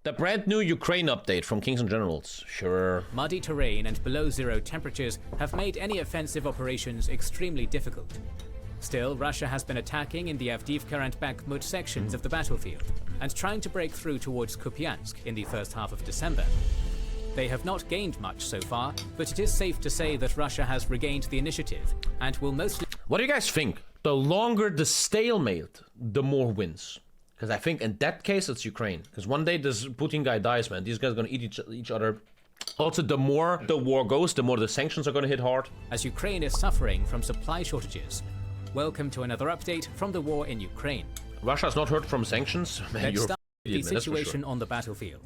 The brand new Ukraine update from Kings and Generals. Sure. Muddy terrain and below zero temperatures have made any offensive operations extremely difficult. Still, Russia has been attacking in the Avdiivka and Bakhmut sections of the battlefield, and trying to break through towards Kupiansk in the first half of December. They have not gained much so far, but it is safe to say that Russia has regained the initiative, and will mostly... What do you guys think? The longer the stalemate, the more wins. Because I think in that case, it's Ukraine. Because one day this Putin guy dies, man. These guys are going to eat each other. Also, the more the war goes, the more the sanctions are going to hit hard. As Ukraine is suffering from supply shortages. Welcome to another update from the war in Ukraine. Russia's not hurt from sanctions? Man, Let's start with the man, situation sure. on the battlefild.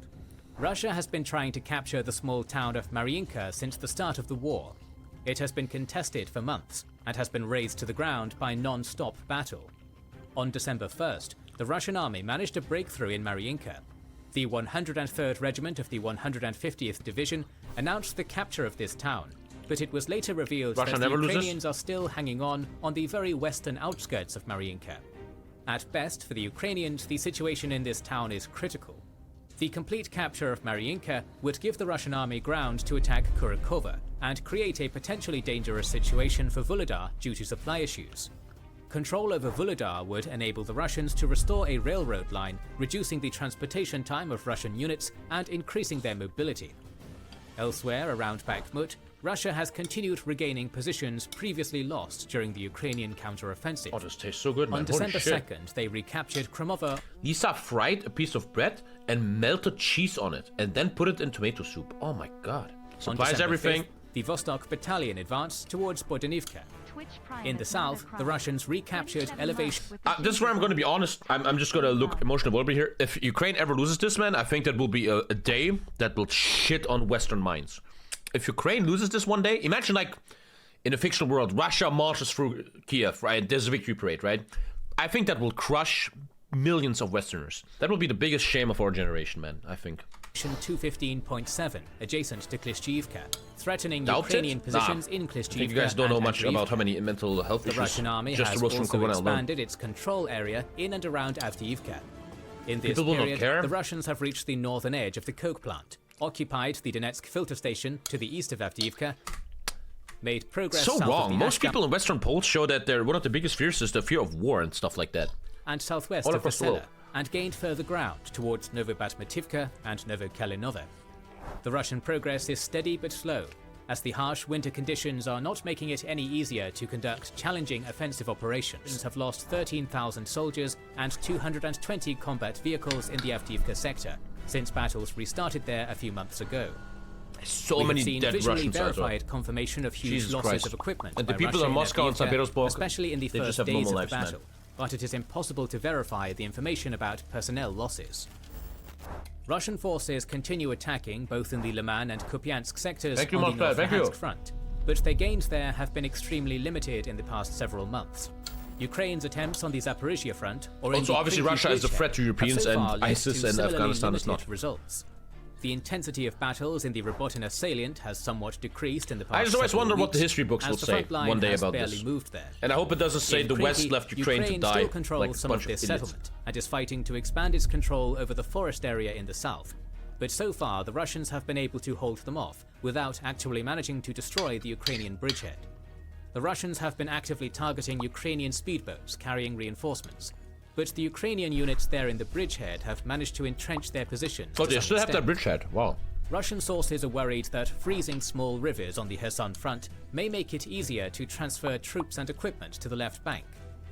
Russia has been trying to capture the small town of Mariinka since the start of the war. It has been contested for months, and has been razed to the ground by non-stop battle. On December 1st, the Russian army managed to break through in Mariinka. The 103rd Regiment of the 150th Division announced the capture of this town, but it was later revealed that the Ukrainians are still hanging on the very western outskirts of Mariinka. At best, for the Ukrainians, the situation in this town is critical. The complete capture of Mariinka would give the Russian army ground to attack Kurakova and create a potentially dangerous situation for Vuhledar due to supply issues. Control over Vuhledar would enable the Russians to restore a railroad line, reducing the transportation time of Russian units and increasing their mobility. Elsewhere around Bakhmut, Russia has continued regaining positions previously lost during the Ukrainian counter-offensive. Oh, this tastes so good, man. On December 2nd, they recaptured Kromova. Lisa fried a piece of bread and melted cheese on it, and then put it in tomato soup. Oh my god. Supplies everything. 5th, the Vostok Battalion advanced towards Bodanivka. In the south, the Russians recaptured elevation. This is where I'm going to be honest. I'm just going to look emotional over here. If Ukraine ever loses this, man, I think that will be a day that will shit on Western minds. If Ukraine loses this one day, imagine like in a fictional world, Russia marches through Kiev, right? There's a victory parade, right? I think that will crush millions of Westerners. That will be the biggest shame of our generation, man, I think. 215.7, adjacent to Klishchiivka, threatening Ukrainian positions in Klishchiivka. I think you guys don't know much about how many mental health issues. The Russian army has also expanded its control area in and around Avdiivka. In this period, the Russians have reached the northern edge of the coke plant, occupied the Donetsk filter station to the east of Avdiivka, made progress so south wrong. of the Most people in Western polls show that one of the biggest fears is the fear of war and stuff like that. And southwest of Vesela, and gained further ground towards Novobatmativka and Novokalinova. The Russian progress is steady but slow, as the harsh winter conditions are not making it any easier to conduct challenging offensive operations. Have lost 13,000 soldiers and 220 combat vehicles in the Avdiivka sector since battles restarted there a few months ago. So many dead visually Russians verified confirmation of huge losses of equipment, and the people in Moscow and St. Petersburg, especially in the first days of the battle. But it is impossible to verify the information about personnel losses. Russian forces continue attacking both in the Liman and Kupiansk sectors on the North Luhansk front, but their gains there have been extremely limited in the past several months. Ukraine's attempts on the Zaporizhia front, or also obviously Russia is a threat to Europeans, and ISIS and Afghanistan is not. Results. The intensity of battles in the Robotyne salient has somewhat decreased in the past. I just always wonder what the history books will say one day about this. And I hope it doesn't say the West left Ukraine to die like a bunch of idiots. Settlement and is fighting to expand its control over the forest area in the south. But so far, the Russians have been able to hold them off without actually managing to destroy the Ukrainian bridgehead. The Russians have been actively targeting Ukrainian speedboats carrying reinforcements, but the Ukrainian units there in the bridgehead have managed to entrench their positions. Oh, they still have that bridgehead. Wow. Russian sources are worried that freezing small rivers on the Kherson front may make it easier to transfer troops and equipment to the left bank,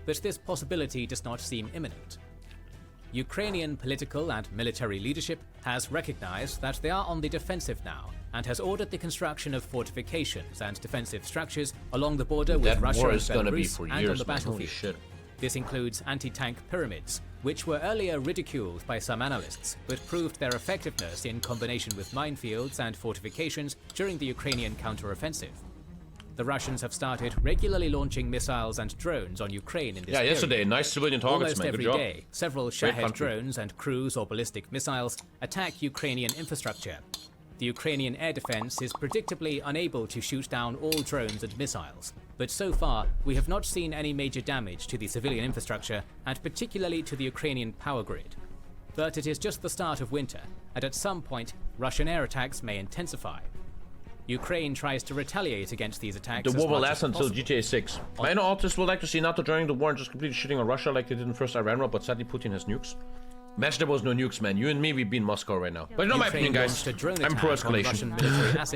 but this possibility does not seem imminent. Ukrainian political and military leadership has recognized that they are on the defensive now and has ordered the construction of fortifications and defensive structures along the border with Russia and Belarus and on the battlefield. This includes anti-tank pyramids, which were earlier ridiculed by some analysts, but proved their effectiveness in combination with minefields and fortifications during the Ukrainian counter-offensive. The Russians have started regularly launching missiles and drones on Ukraine in this period. Yesterday, nice civilian targets, man. Good job. Almost every day, several Shahed drones and cruise or ballistic missiles attack Ukrainian infrastructure. The Ukrainian air defense is predictably unable to shoot down all drones and missiles, but so far we have not seen any major damage to the civilian infrastructure and particularly to the Ukrainian power grid. But it is just the start of winter, and at some point, Russian air attacks may intensify. Ukraine tries to retaliate against these attacks. The war will as much last as until possible. GTA 6. I know artists would like to see NATO joining the war and just completely shitting on Russia like they did in the first Iran war, but sadly Putin has nukes. Imagine there was no nukes, man. You and me, we'd be in Moscow right now. But you know my opinion, guys. I'm pro-escalation.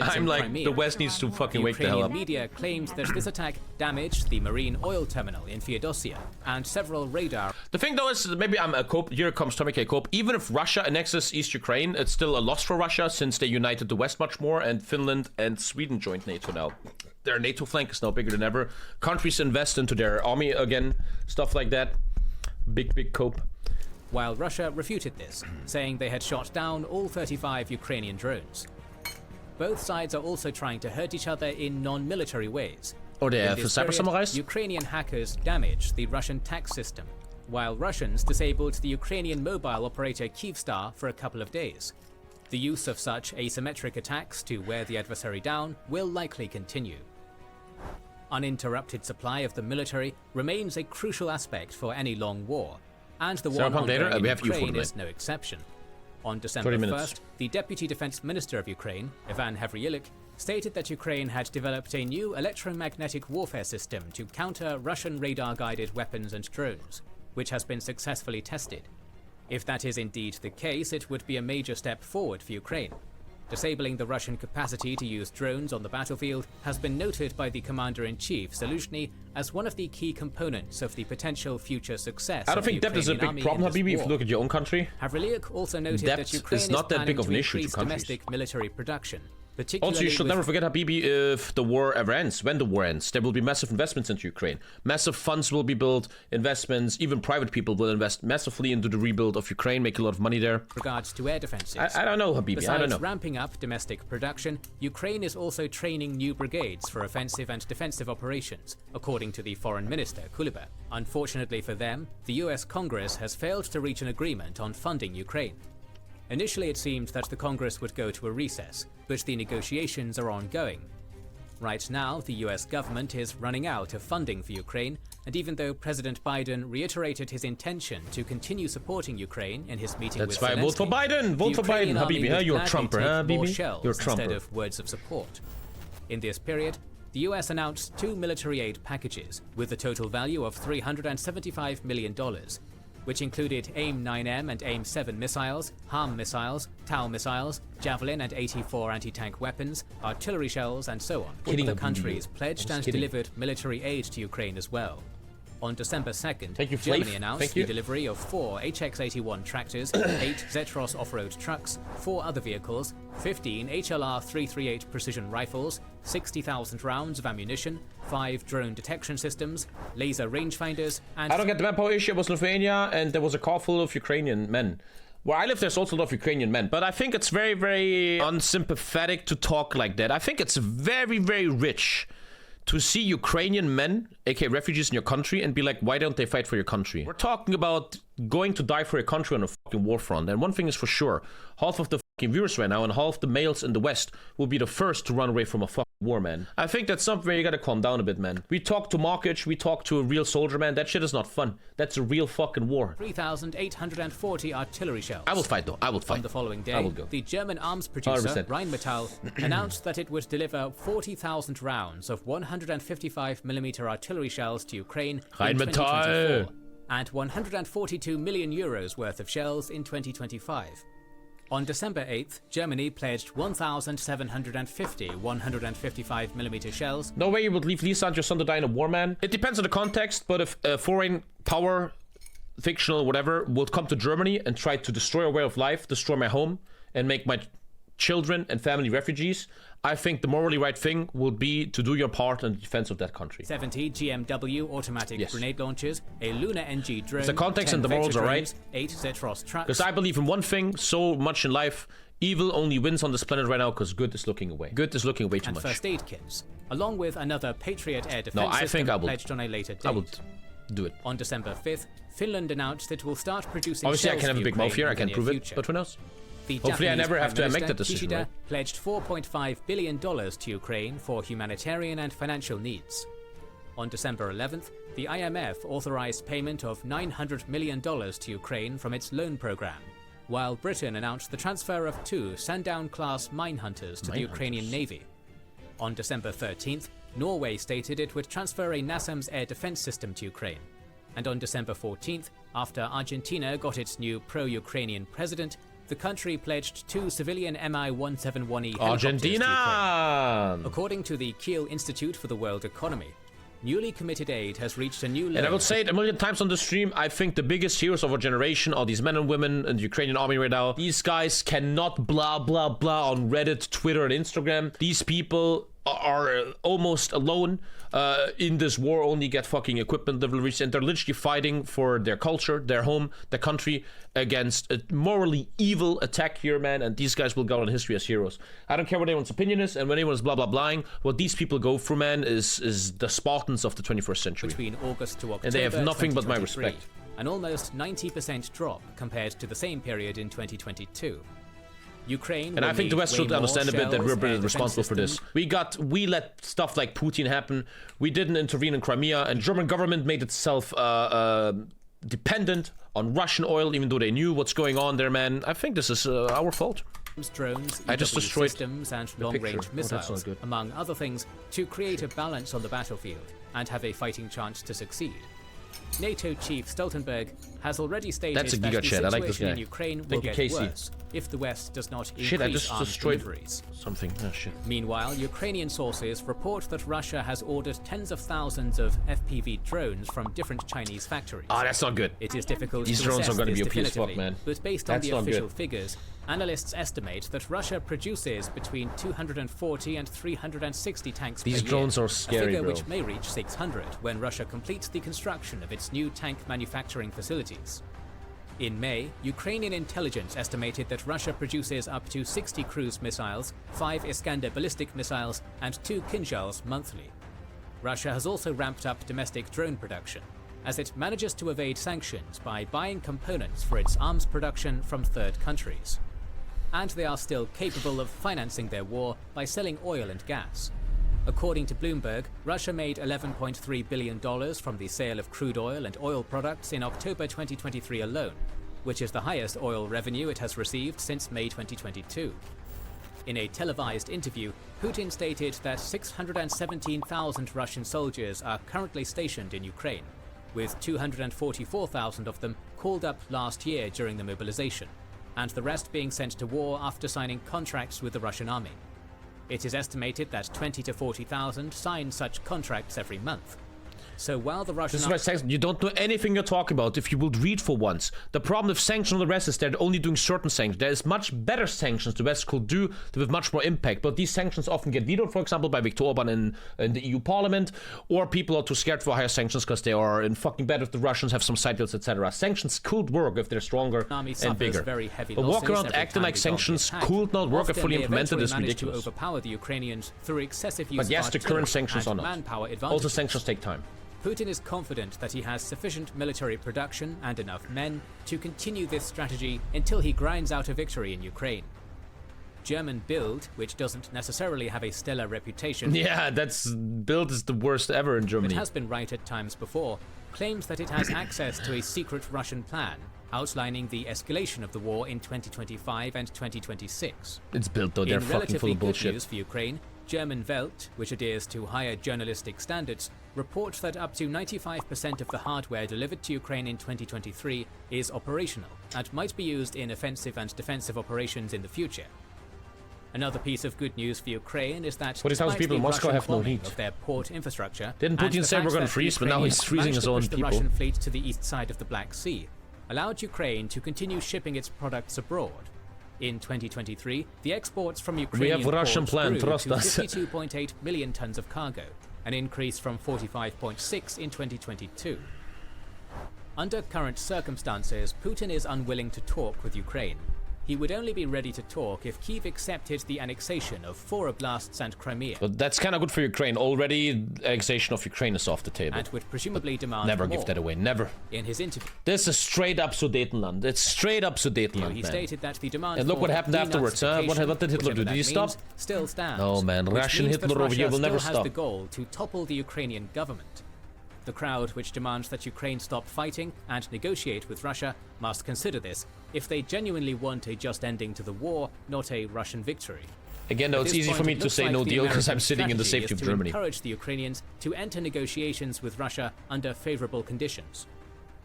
I'm like, the West needs to fucking wake the hell up. Ukrainian media claimed that this attack damaged the marine oil terminal in Feodosia and several radar. The thing though is, maybe I'm a cope. Here comes TommyKay cope. Even if Russia annexes East Ukraine, it's still a loss for Russia since they united the West much more, and Finland and Sweden joined NATO now. Their NATO flank is now bigger than ever. Countries invest into their army again, stuff like that. Big cope. While Russia refuted this, saying they had shot down all 35 Ukrainian drones. Both sides are also trying to hurt each other in non-military ways. Or they have In this cyber period, summarized? Ukrainian hackers damaged the Russian tax system, while Russians disabled the Ukrainian mobile operator Kyivstar for a couple of days. The use of such asymmetric attacks to wear the adversary down will likely continue. Uninterrupted supply of the military remains a crucial aspect for any long war, and the war later, in we have Ukraine U4 is no exception. On December 30 minutes. 1st, the Deputy Defense Minister of Ukraine, Ivan Havrilik, stated that Ukraine had developed a new electromagnetic warfare system to counter Russian radar-guided weapons and drones, which has been successfully tested. If that is indeed the case, it would be a major step forward for Ukraine. Disabling the Russian capacity to use drones on the battlefield has been noted by the Commander-in-Chief, Zaluzhny, as one of the key components of the potential future success. I don't think depth is a big problem, Habibi, if you look at your own country. Havrilik also noted Depth that Ukraine is not that big of an issue to increase countries. domestic military production. Particularly Also, you should with never forget, Habibi, if the war ever ends, when the war ends, there will be massive investments into Ukraine. Massive funds will be built, investments, even private people will invest massively into the rebuild of Ukraine, make a lot of money there. regards to air defenses. I don't know, Habibi, I don't know. Besides ramping up domestic production, Ukraine is also training new brigades for offensive and defensive operations, according to the Foreign Minister, Kuleba. Unfortunately for them, the US Congress has failed to reach an agreement on funding Ukraine. Initially it seemed that the Congress would go to a recess, but the negotiations are ongoing. Right now, the US government is running out of funding for Ukraine, and even though President Biden reiterated his intention to continue supporting Ukraine in his meeting That's with why Zelensky, vote for Biden! Vote the for Biden, Ukrainian army Habibi, huh? would You're a gladly Trumper, take huh, more Habibi? shells You're a instead Trumper. of words of support. In this period, the US announced 2 military aid packages with a total value of $375 million, which included AIM-9M and AIM-7 missiles, HARM missiles, TOW missiles, Javelin and AT-4 anti-tank weapons, artillery shells, and so on. Kidding, Other Habibi. countries pledged and kidding. delivered military aid to Ukraine as well. On December 2nd, Thank you, Flav. Germany announced Thank the you. delivery of 4 HX-81 tractors, 8 Zetros off-road trucks, 4 other vehicles, 15 HLR-338 precision rifles, 60,000 rounds of ammunition, 5 drone detection systems, laser rangefinders, and I don't get the manpower issue. It was Lithuania, and there was a car full of Ukrainian men. Where I live, there's also a lot of Ukrainian men, but I think it's very, very unsympathetic to talk like that. I think it's very, very rich to see Ukrainian men, aka refugees in your country, and be like, why don't they fight for your country? We're talking about going to die for your country on a fucking war front. And one thing is for sure, half of the fucking viewers right now and half the males in the West will be the first to run away from a fucking war, man. I think that's something where you gotta calm down a bit, man. We talk to Markic, we talk to a real soldier, man. That shit is not fun. That's a real fucking war. 3,840 artillery shells. I will fight, though. I will fight. On the following day, I will go. the German arms producer 100%. Rheinmetall announced that it would deliver 40,000 rounds of 155mm artillery shells to Ukraine in Rheinmetall! 2024, and 142 million euros worth of shells in 2025. On December 8th, Germany pledged 1,750 155mm shells. No way you would leave Lisa and your son to die in a war, man. It depends on the context, but if a foreign power, fictional, whatever, would come to Germany and try to destroy our way of life, destroy my home, and make my children and family refugees, I think the morally right thing would be to do your part in the defense of that country. 70 GMW automatic Yes. grenade launchers, a Luna NG drone, The context 10 and the morals Vector are drones, right. 8 Zetros trucks. Because I believe in one thing so much in life, evil only wins on this planet right now because good is looking away. Good is looking away too and much. first aid kits, along with another Patriot air defense No, I system think I will. pledged on a later date. I would do it. On December 5th, Finland announced it will start producing Obviously, I shells can have a for big mouth Ukraine here, I in the can near prove it, future. but who knows? The Hopefully I Japanese never have Prime to make Minister that decision, Kishida right? pledged $4.5 billion to Ukraine for humanitarian and financial needs. On December 11th, the IMF authorized payment of $900 million to Ukraine from its loan program. while Britain announced the transfer of 2 Sandown-class mine hunters to the Ukrainian Navy. On December 13th, Norway stated it would transfer a NASAMS air defense system to Ukraine. And on December 14th, after Argentina got its new pro-Ukrainian president, the country pledged 2 civilian Mi-171E helicopters to Ukraine. According to the Kiel Institute for the World Economy, newly committed aid has reached a new level. And I will say it a million times on the stream, I think the biggest heroes of our generation are these men and women in the Ukrainian army right now. These guys cannot blah blah blah on Reddit, Twitter, and Instagram. These people are almost alone in this war, only get fucking equipment deliveries, and they're literally fighting for their culture, their home, their country against a morally evil attack here, man. And these guys will go on history as heroes. I don't care what anyone's opinion is, and when anyone's blah blah blahing, what these people go through, man, is the Spartans of the 21st century. Between August to October, and they have nothing but my respect. An almost 90% drop compared to the same period in 2022. Ukraine, and I think the West should understand a bit that we're responsible for this. We let stuff like Putin happen. We didn't intervene in Crimea, and German government made itself dependent on Russian oil, even though they knew what's going on there, man. I think this is our fault. Drones, I just destroyed systems, and long-range missiles, among other things, to create a balance on the battlefield and have a fighting chance to succeed. NATO chief Stoltenberg has already stated that the situation in Ukraine will get worse if the West does not increase arms deliveries. Meanwhile, Ukrainian sources report that Russia has ordered tens of thousands of FPV drones from different Chinese factories. Ah, that's not good. It is difficult These to drones assess are going to this be a piece of fuck, man. But based on the official figures, analysts estimate that Russia produces between 240 and 360 tanks per year. These drones are scary, a figure bro. which may reach 600 when Russia completes the construction of its new tank manufacturing facilities. In May, Ukrainian intelligence estimated that Russia produces up to 60 cruise missiles, 5 Iskander ballistic missiles, and 2 Kinzhals monthly. Russia has also ramped up domestic drone production, as it manages to evade sanctions by buying components for its arms production from third countries. And they are still capable of financing their war by selling oil and gas. According to Bloomberg, Russia made $11.3 billion from the sale of crude oil and oil products in October 2023 alone, which is the highest oil revenue it has received since May 2022. In a televised interview, Putin stated that 617,000 Russian soldiers are currently stationed in Ukraine, with 244,000 of them called up last year during the mobilization, and the rest being sent to war after signing contracts with the Russian army. It is estimated that 20 to 40,000 sign such contracts every month. So while the Russian... This is why you don't know anything you're talking about if you would read for once. The problem with sanctions on the West is they're only doing certain sanctions. There is much better sanctions the West could do with much more impact. But these sanctions often get vetoed, for example, by Viktor Orban in the EU Parliament. Or people are too scared for higher sanctions because they are in fucking bed if the Russians have some side deals, etc. Sanctions could work if they're stronger and bigger. But walk around acting like sanctions could not work if fully implemented is ridiculous. To overpower the Ukrainians through excessive use but yes, the current sanctions are not. Also, sanctions take time. Putin is confident that he has sufficient military production and enough men to continue this strategy until he grinds out a victory in Ukraine. German Bild, which doesn't necessarily have a stellar reputation... Yeah, Bild is the worst ever in Germany. It has been right at times before, claims that it has access to a secret Russian plan outlining the escalation of the war in 2025 and 2026. It's Bild though, they're fucking full of bullshit. Good news for Ukraine, German Welt, which adheres to higher journalistic standards, reports that up to 95% of the hardware delivered to Ukraine in 2023 is operational and might be used in offensive and defensive operations in the future. Another piece of good news for Ukraine is that despite people in Moscow have no heat. Of their port infrastructure, didn't Putin say we're going to freeze, but now he's freezing his own people. The Russian fleet to the east side of the Black Sea allowed Ukraine to continue shipping its products abroad. In 2023, the exports from Ukrainian ports grew to 52.8 million tons of cargo, an increase from 45.6 in 2022. Under current circumstances, Putin is unwilling to talk with Ukraine. He would only be ready to talk if Kyiv accepted the annexation of 4 oblasts and Crimea. But that's kind of good for Ukraine. Already, annexation of Ukraine is off the table. And would presumably demand never more. Give that away, never. In his interview, this is straight up Sudetenland. It's straight up Sudetenland, he stated that the demand and look what happened afterwards, huh? What did Hitler do? Did he stop? Still stands. No, man. Russian Hitler over here will never stop. Has the goal to topple the Ukrainian government. The crowd, which demands that Ukraine stop fighting and negotiate with Russia, must consider this if they genuinely want a just ending to the war, not a Russian victory. Again, though, it's easy for me to say no deal because I'm sitting in the safety of Germany. Encourage the Ukrainians to enter negotiations with Russia under favorable conditions.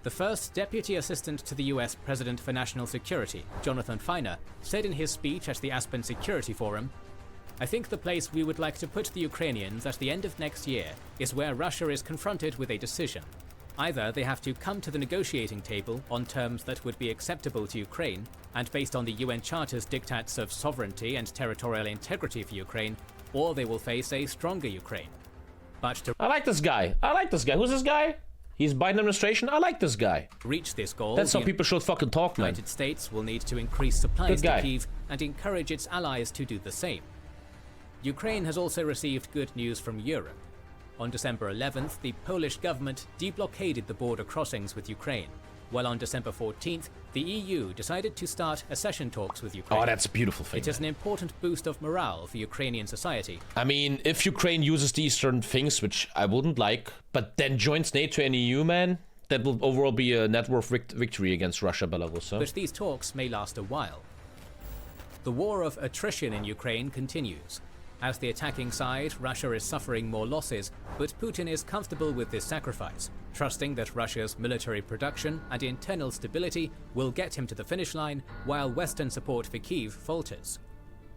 The first Deputy Assistant to the US President for National Security, Jonathan Feiner, said in his speech at the Aspen Security Forum, "I think the place we would like to put the Ukrainians at the end of next year is where Russia is confronted with a decision. Either they have to come to the negotiating table on terms that would be acceptable to Ukraine, and based on the UN Charter's diktats of sovereignty and territorial integrity for Ukraine, or they will face a stronger Ukraine. But to I like this guy. I like this guy. Who's this guy? He's Biden administration. I like this guy. reach this goal, That's how people should fucking talk, the man. United States will need to increase supplies Good guy. to Kyiv and encourage its allies to do the same. Ukraine has also received good news from Europe. On December 11th, the Polish government deblockaded the border crossings with Ukraine, while on December 14th, the EU decided to start accession talks with Ukraine. Oh, that's a beautiful thing. It is an important boost of morale for Ukrainian society. I mean, if Ukraine uses these certain things, which I wouldn't like, but then joins NATO and EU, man, that will overall be a net worth victory against Russia, Belarus. Huh? But these talks may last a while. The war of attrition in Ukraine continues. As the attacking side, Russia is suffering more losses, but Putin is comfortable with this sacrifice, trusting that Russia's military production and internal stability will get him to the finish line, while Western support for Kyiv falters.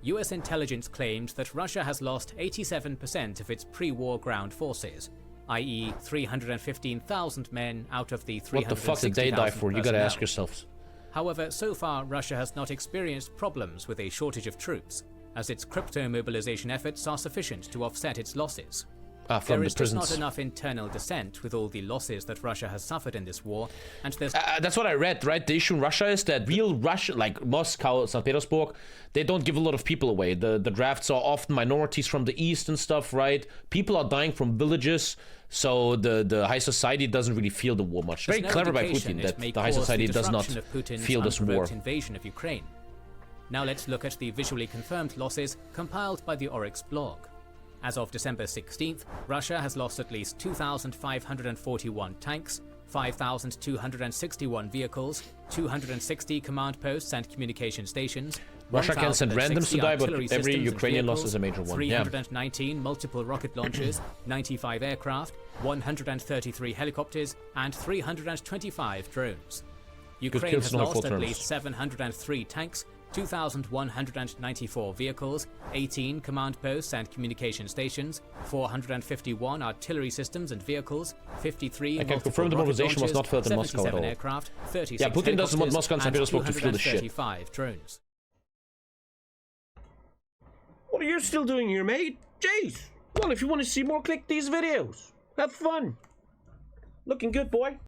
US intelligence claimed that Russia has lost 87% of its pre-war ground forces, i.e. 315,000 men out of the 360,000 What the fuck did they die for? You gotta ask yourselves. However, so far Russia has not experienced problems with a shortage of troops, as its crypto mobilization efforts are sufficient to offset its losses. There is just not enough internal dissent with all the losses that Russia has suffered in this war, and there's... That's what I read, right? The issue in Russia is that real Russia, like Moscow, St. Petersburg, they don't give a lot of people away. The drafts are often minorities from the east and stuff, right? People are dying from villages, so the high society doesn't really feel the war much. Very clever by Putin that the high society does not feel this war. Invasion of Ukraine. Now let's look at the visually confirmed losses compiled by the Oryx blog. As of December 16th, Russia has lost at least 2,541 tanks, 5,261 vehicles, 260 command posts and communication stations. Russia can send randoms to die, but every Ukrainian loss is a major one. 319 multiple rocket launchers, 95 aircraft, 133 helicopters, and 325 drones. Ukraine has lost at least 703 tanks, 2,194 vehicles, 18 command posts and communication stations, 451 artillery systems and vehicles, 53 I can confirm the mobilization was not felt in Moscow at all. Aircraft, 36 yeah, Putin doesn't want Moscow and St. Petersburg to feel the shit. 235 drones. What are you still doing here, mate? Jeez! Well, if you want to see more, click these videos. Have fun. Looking good, boy.